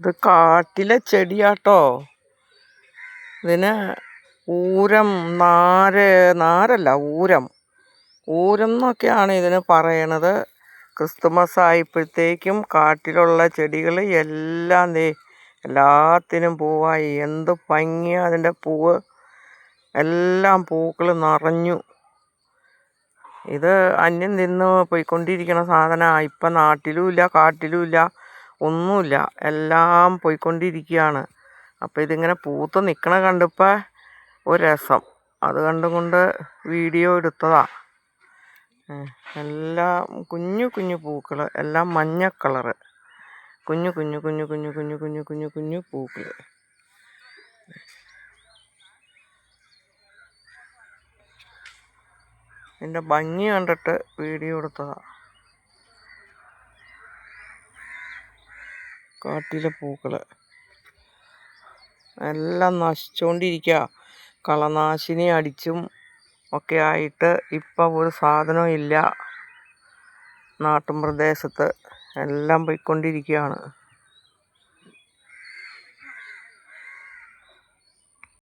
ഇത് കാട്ടിലെ ചെടിയാട്ടോ. ഇതിന് ഊരം, നാരല്ല ഊരം എന്നൊക്കെയാണ് ഇതിന് പറയണത്. ക്രിസ്തുമസ് ആയപ്പോഴത്തേക്കും കാട്ടിലുള്ള ചെടികൾ എല്ലാം എല്ലാത്തിനും പൂവായി. എന്ത് ഭംഗിയാ അതിൻ്റെ പൂവ്, എല്ലാം പൂക്കൾ നിറഞ്ഞു. ഇത് അന്യം നിന്ന് പോയിക്കൊണ്ടിരിക്കണ സാധനമാണ്. ഇപ്പം നാട്ടിലുമില്ല കാട്ടിലുമില്ല ഒന്നുമില്ല, എല്ലാം പോയിക്കൊണ്ടിരിക്കുകയാണ്. അപ്പോൾ ഇതിങ്ങനെ പൂത്ത് നിൽക്കണ കണ്ടപ്പോൾ ഒരു രസം, അത് കണ്ടുകൊണ്ട് വീഡിയോ എടുത്തതാ. എല്ലാം കുഞ്ഞു കുഞ്ഞു പൂക്കൾ, എല്ലാം മഞ്ഞ കളറ്, കുഞ്ഞു കുഞ്ഞു കുഞ്ഞു കുഞ്ഞു കുഞ്ഞു കുഞ്ഞു കുഞ്ഞു കുഞ്ഞു പൂക്കൾ. ഇതിൻ്റെ ഭംഗി കണ്ടിട്ട് വീഡിയോ എടുത്തതാ. കാട്ടിലെ പൂക്കൾ എല്ലാം നശിച്ചുകൊണ്ടിരിക്കുക. കളനാശിനി അടിച്ചും ഒക്കെ ആയിട്ട് ഇപ്പം ഒരു സാധനവും ഇല്ല നാട്ടും പ്രദേശത്ത്, എല്ലാം പോയിക്കൊണ്ടിരിക്കുകയാണ്.